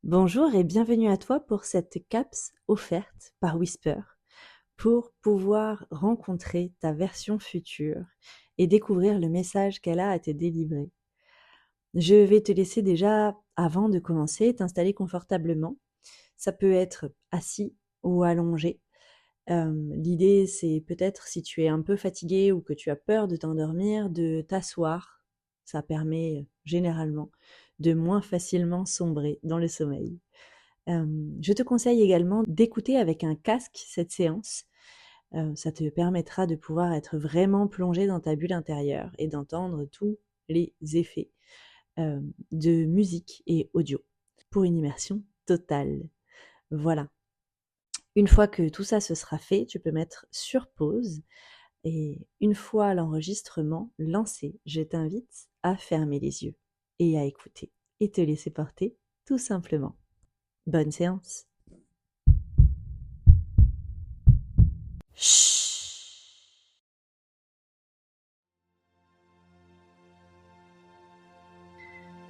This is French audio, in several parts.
Bonjour et bienvenue à toi pour cette CAPS offerte par Whisper pour pouvoir rencontrer ta version future et découvrir le message qu'elle a à te délivrer. Je vais te laisser déjà, avant de commencer, t'installer confortablement. Ça peut être assis ou allongé. L'idée, c'est peut-être si tu es un peu fatigué ou que tu as peur de t'endormir, de t'asseoir. Ça permet généralement de moins facilement sombrer dans le sommeil. Je te conseille également d'écouter avec un casque cette séance. Ça te permettra de pouvoir être vraiment plongé dans ta bulle intérieure et d'entendre tous les effets de musique et audio pour une immersion totale. Voilà. Une fois que tout ça se sera fait, tu peux mettre sur pause et une fois l'enregistrement lancé, je t'invite à fermer les yeux et à écouter et te laisser porter tout simplement. Bonne séance. Chut.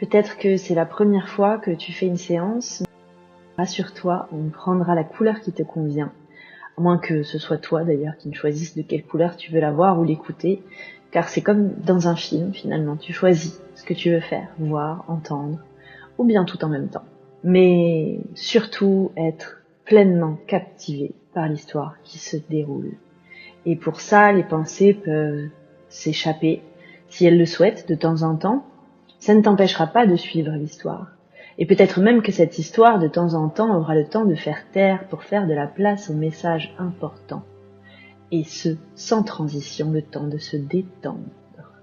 Peut-être que c'est la première fois que tu fais une séance. Rassure-toi, on prendra la couleur qui te convient. À moins que ce soit toi d'ailleurs qui ne choisisses de quelle couleur tu veux la voir ou l'écouter. Car c'est comme dans un film finalement. Tu choisis ce que tu veux faire, voir, entendre, ou bien tout en même temps. Mais surtout être pleinement captivé par l'histoire qui se déroule. Et pour ça, les pensées peuvent s'échapper, si elles le souhaitent, de temps en temps. Ça ne t'empêchera pas de suivre l'histoire. Et peut-être même que cette histoire, de temps en temps, aura le temps de faire taire pour faire de la place aux messages importants. Et ce, sans transition, le temps de se détendre,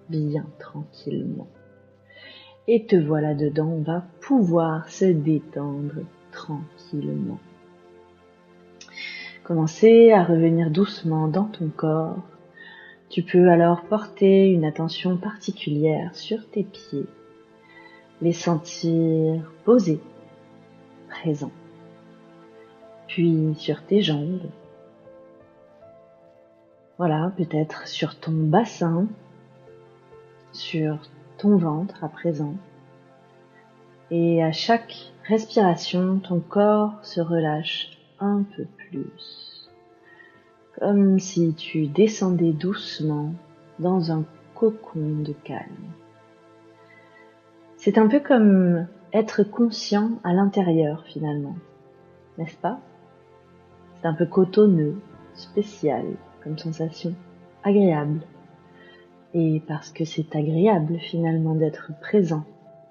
bien tranquillement. Et te voilà dedans, on va pouvoir se détendre tranquillement. Commencer à revenir doucement dans ton corps. Tu peux alors porter une attention particulière sur tes pieds, les sentir posés, présents, puis sur tes jambes, voilà, peut-être sur ton bassin, sur ton ventre à présent, et à chaque respiration, ton corps se relâche un peu plus, comme si tu descendais doucement dans un cocon de calme. C'est un peu comme être conscient à l'intérieur finalement, n'est-ce pas? C'est un peu cotonneux, spécial comme sensation, agréable. Et parce que c'est agréable finalement d'être présent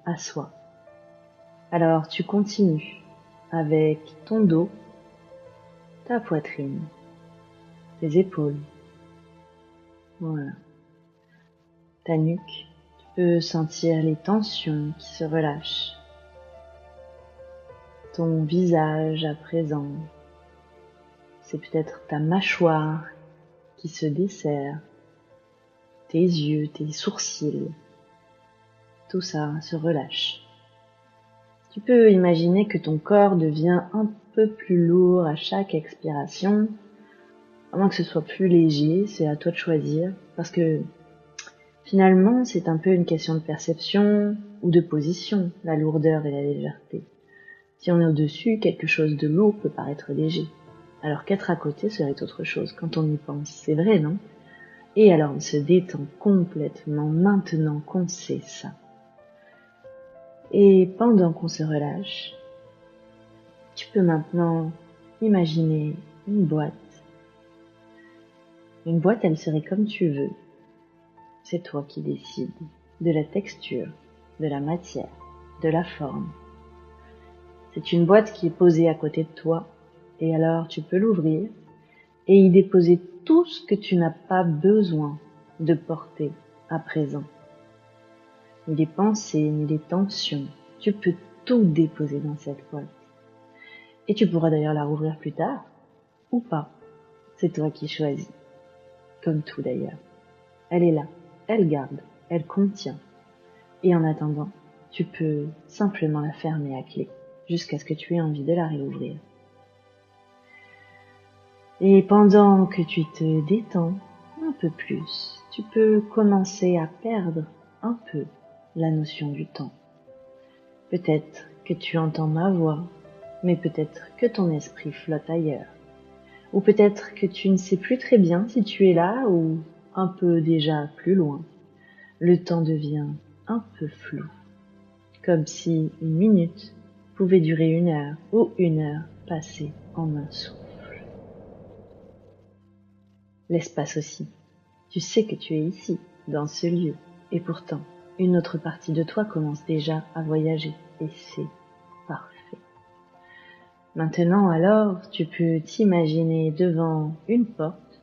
à soi. Alors tu continues avec ton dos, ta poitrine, tes épaules, voilà, ta nuque. Tu peux sentir les tensions qui se relâchent. Ton visage à présent, c'est peut-être ta mâchoire qui se desserre, tes yeux, tes sourcils, tout ça se relâche. Tu peux imaginer que ton corps devient un peu plus lourd à chaque expiration, à moins que ce soit plus léger, c'est à toi de choisir, parce que finalement c'est un peu une question de perception ou de position, la lourdeur et la légèreté. Si on est au-dessus, quelque chose de lourd peut paraître léger, alors qu'être à côté serait autre chose quand on y pense, c'est vrai, non? Et alors on se détend complètement maintenant qu'on sait ça. Et pendant qu'on se relâche, tu peux maintenant imaginer une boîte. Une boîte, elle serait comme tu veux. C'est toi qui décides de la texture, de la matière, de la forme. C'est une boîte qui est posée à côté de toi, et alors tu peux l'ouvrir et y déposer tout ce que tu n'as pas besoin de porter à présent. Ni les pensées, ni les tensions. Tu peux tout déposer dans cette boîte. Et tu pourras d'ailleurs la rouvrir plus tard, ou pas. C'est toi qui choisis. Comme tout d'ailleurs. Elle est là, elle garde, elle contient. Et en attendant, tu peux simplement la fermer à clé, jusqu'à ce que tu aies envie de la réouvrir. Et pendant que tu te détends un peu plus, tu peux commencer à perdre un peu la notion du temps. Peut-être que tu entends ma voix, mais peut-être que ton esprit flotte ailleurs. Ou peut-être que tu ne sais plus très bien si tu es là ou un peu déjà plus loin. Le temps devient un peu flou, comme si une minute pouvait durer 1 heure ou 1 heure passée en un souffle. L'espace aussi. Tu sais que tu es ici, dans ce lieu, et pourtant, une autre partie de toi commence déjà à voyager, et c'est parfait. Maintenant alors, tu peux t'imaginer devant une porte,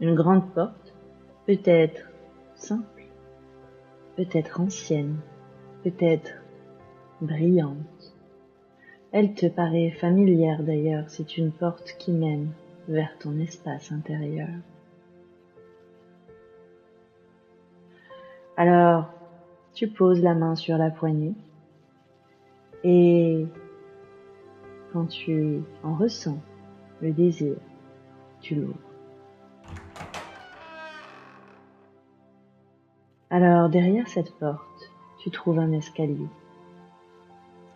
une grande porte, peut-être simple, peut-être ancienne, peut-être brillante. Elle te paraît familière d'ailleurs, c'est une porte qui mène vers ton espace intérieur. Alors, tu poses la main sur la poignée et quand tu en ressens le désir, tu l'ouvres. Alors, derrière cette porte, tu trouves un escalier.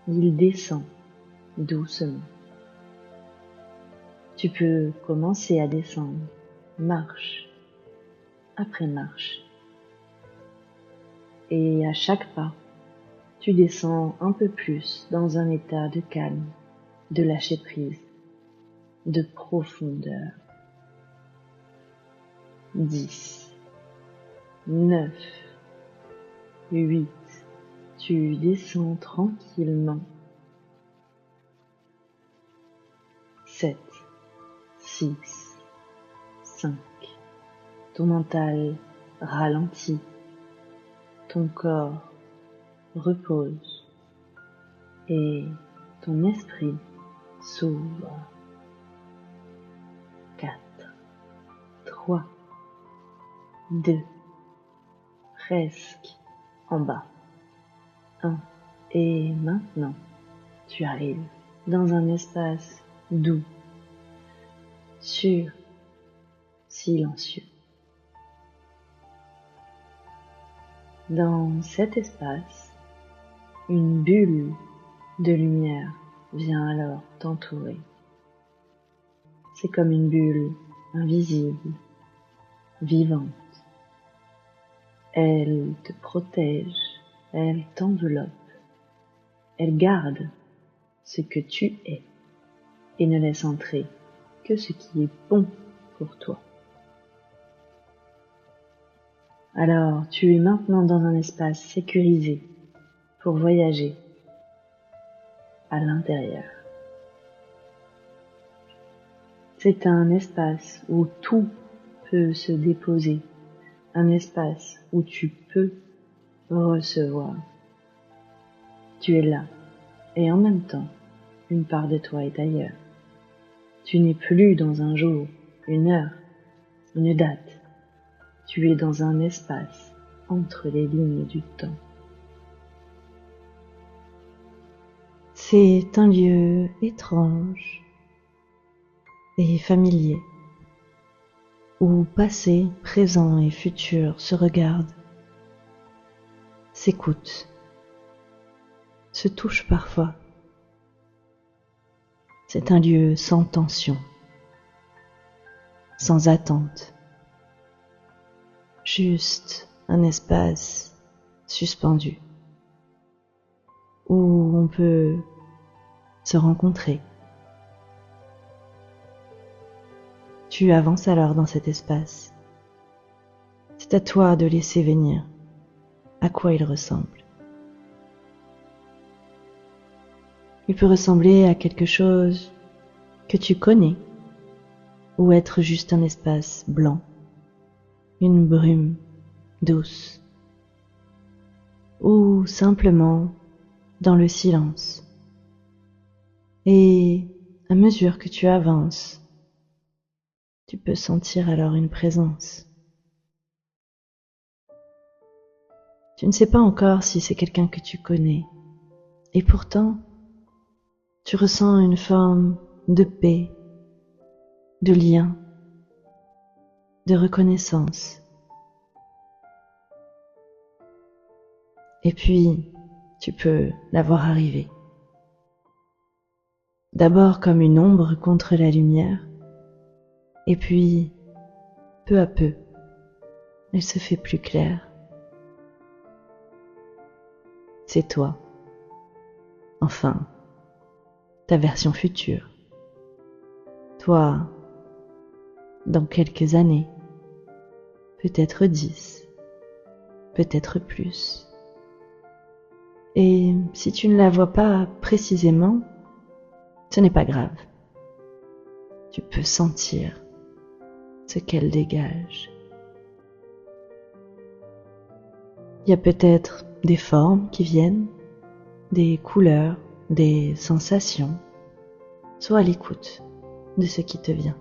Il descend doucement. Tu peux commencer à descendre, marche après marche. Et à chaque pas, tu descends un peu plus dans un état de calme, de lâcher prise, de profondeur. 10, 9, 8, tu descends tranquillement. 7, 6, 5, ton mental ralentit, ton corps repose et ton esprit s'ouvre. 4, 3, 2, presque en bas. 1. Et maintenant, tu arrives dans un espace doux, sûr, silencieux. Dans cet espace, une bulle de lumière vient alors t'entourer. C'est comme une bulle invisible, vivante. Elle te protège, elle t'enveloppe, elle garde ce que tu es et ne laisse entrer que ce qui est bon pour toi. Alors, tu es maintenant dans un espace sécurisé pour voyager à l'intérieur. C'est un espace où tout peut se déposer, un espace où tu peux recevoir. Tu es là et en même temps, une part de toi est ailleurs. Tu n'es plus dans un jour, une heure, une date. Tu es dans un espace entre les lignes du temps. C'est un lieu étrange et familier, où passé, présent et futur se regardent, s'écoutent, se touchent parfois. C'est un lieu sans tension, sans attente, juste un espace suspendu, où on peut se rencontrer. Tu avances alors dans cet espace. C'est à toi de laisser venir à quoi il ressemble. Il peut ressembler à quelque chose que tu connais, ou être juste un espace blanc, une brume douce, ou simplement dans le silence. Et à mesure que tu avances, tu peux sentir alors une présence. Tu ne sais pas encore si c'est quelqu'un que tu connais, et pourtant, tu ressens une forme de paix, de lien, de reconnaissance. Et puis, tu peux la voir arriver, d'abord comme une ombre contre la lumière, et puis, peu à peu, elle se fait plus claire. C'est toi. Enfin, ta version future. Toi, dans quelques années, peut-être 10, peut-être plus. Et si tu ne la vois pas précisément, ce n'est pas grave. Tu peux sentir ce qu'elle dégage. Il y a peut-être des formes qui viennent, des couleurs, des sensations. Sois à l'écoute de ce qui te vient.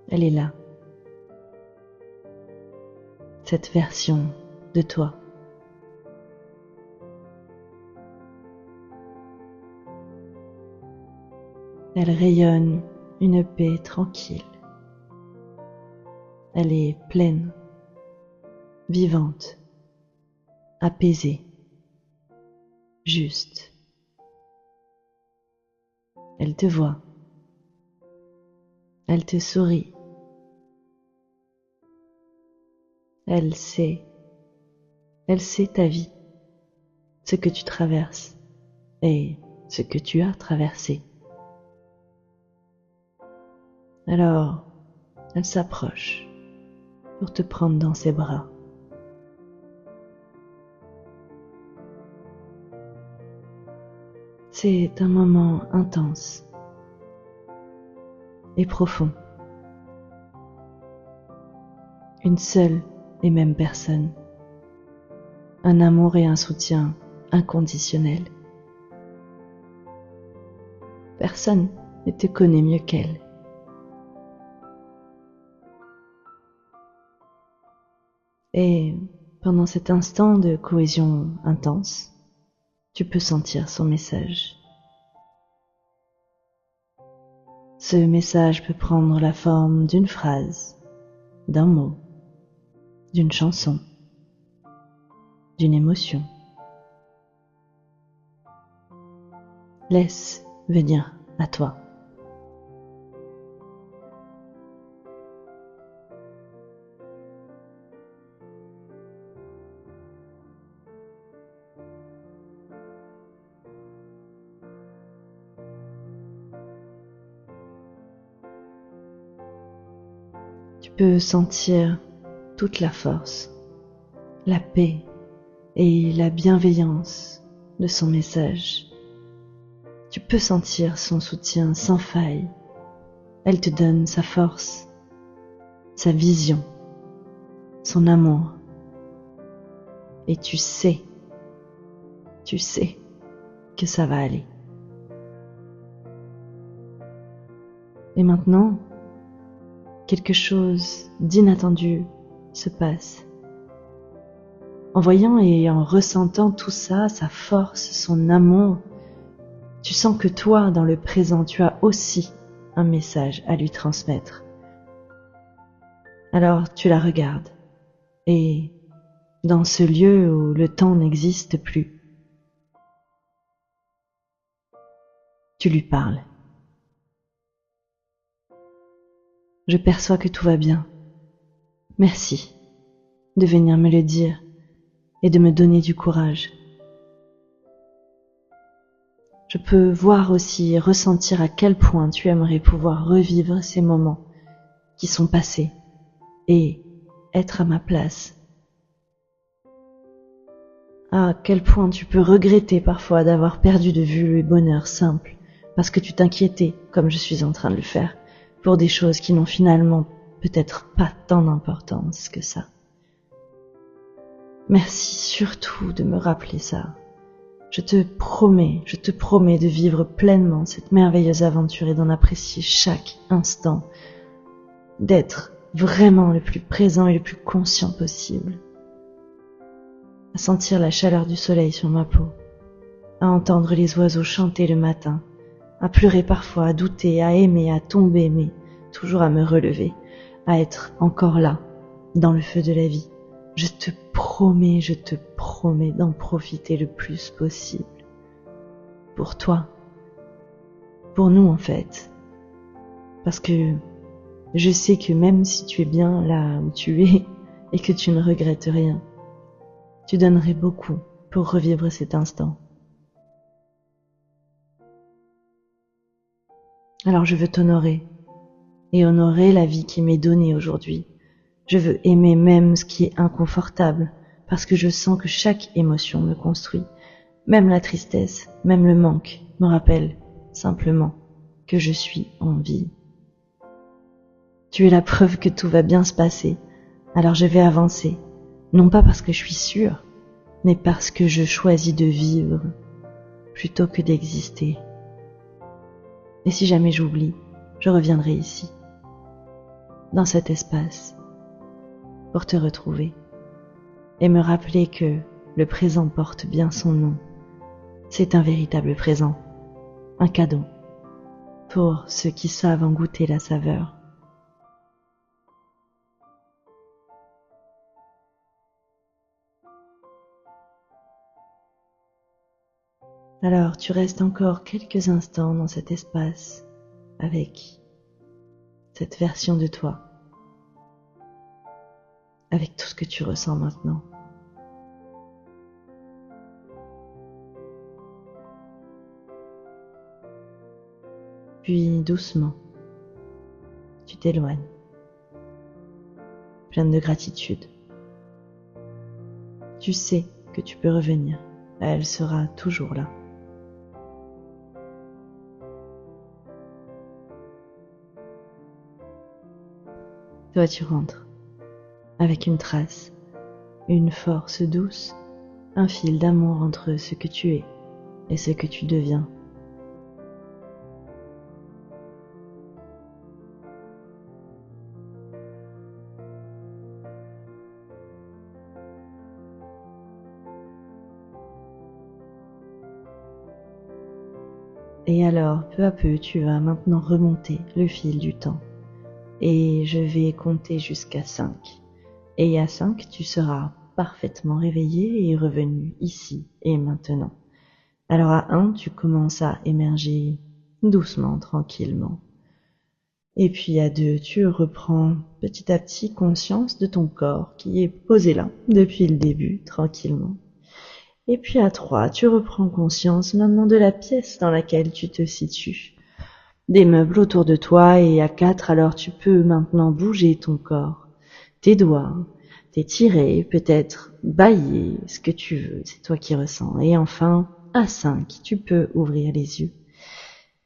Elle est là, cette version de toi. Elle rayonne une paix tranquille. Elle est pleine, vivante, apaisée, juste. Elle te voit. Elle te sourit. Elle sait ta vie, ce que tu traverses et ce que tu as traversé. Alors, elle s'approche pour te prendre dans ses bras. C'est un moment intense et profond. Une seule et même personne. Un amour et un soutien inconditionnel. Personne ne te connaît mieux qu'elle. Et pendant cet instant de cohésion intense, tu peux sentir son message. Ce message peut prendre la forme d'une phrase, d'un mot, d'une chanson, d'une émotion. Laisse venir à toi. Tu peux sentir toute la force, la paix et la bienveillance de son message. Tu peux sentir son soutien sans faille. Elle te donne sa force, sa vision, son amour. Et tu sais que ça va aller. Et maintenant, quelque chose d'inattendu se passe. En voyant et en ressentant tout ça, sa force, son amour, tu sens que toi, dans le présent, tu as aussi un message à lui transmettre. Alors tu la regardes et dans ce lieu où le temps n'existe plus, tu lui parles. Je perçois que tout va bien. Merci de venir me le dire et de me donner du courage. Je peux voir aussi et ressentir à quel point tu aimerais pouvoir revivre ces moments qui sont passés et être à ma place. À quel point tu peux regretter parfois d'avoir perdu de vue le bonheur simple parce que tu t'inquiétais, comme je suis en train de le faire, pour des choses qui n'ont finalement peut-être pas tant d'importance que ça. Merci surtout de me rappeler ça. Je te promets de vivre pleinement cette merveilleuse aventure et d'en apprécier chaque instant, d'être vraiment le plus présent et le plus conscient possible, à sentir la chaleur du soleil sur ma peau, à entendre les oiseaux chanter le matin, à pleurer parfois, à douter, à aimer, à tomber, mais toujours à me relever, à être encore là, dans le feu de la vie. Je te promets d'en profiter le plus possible. pour toi, pour nous en fait. Parce que je sais que même si tu es bien là où tu es et que tu ne regrettes rien, tu donnerais beaucoup pour revivre cet instant. Alors je veux t'honorer et honorer la vie qui m'est donnée aujourd'hui. Je veux aimer même ce qui est inconfortable parce que je sens que chaque émotion me construit. Même la tristesse, même le manque me rappelle simplement que je suis en vie. Tu es la preuve que tout va bien se passer, alors je vais avancer, non pas parce que je suis sûre, mais parce que je choisis de vivre plutôt que d'exister. Et si jamais j'oublie, je reviendrai ici, dans cet espace, pour te retrouver et me rappeler que le présent porte bien son nom. C'est un véritable présent, un cadeau pour ceux qui savent en goûter la saveur. Alors tu restes encore quelques instants dans cet espace avec cette version de toi, avec tout ce que tu ressens maintenant. Puis doucement, tu t'éloignes, pleine de gratitude. Tu sais que tu peux revenir, elle sera toujours là. Toi tu rentres, avec une trace, une force douce, un fil d'amour entre ce que tu es et ce que tu deviens. Et alors, peu à peu, tu vas maintenant remonter le fil du temps. Et je vais compter jusqu'à 5. Et à 5, tu seras parfaitement réveillé et revenu ici et maintenant. Alors à 1, tu commences à émerger doucement, tranquillement. Et puis à 2, tu reprends petit à petit conscience de ton corps qui est posé là depuis le début, tranquillement. Et puis à 3, tu reprends conscience maintenant de la pièce dans laquelle tu te situes, des meubles autour de toi, et à 4, alors tu peux maintenant bouger ton corps, tes doigts, t'étirer, peut-être bâiller, ce que tu veux, c'est toi qui ressens. Et enfin, à 5, tu peux ouvrir les yeux.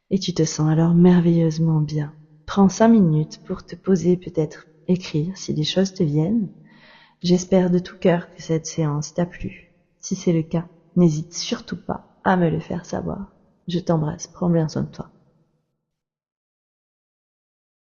Et tu te sens alors merveilleusement bien. Prends 5 minutes pour te poser, peut-être écrire si des choses te viennent. J'espère de tout cœur que cette séance t'a plu. Si c'est le cas, n'hésite surtout pas à me le faire savoir. Je t'embrasse, prends bien soin de toi.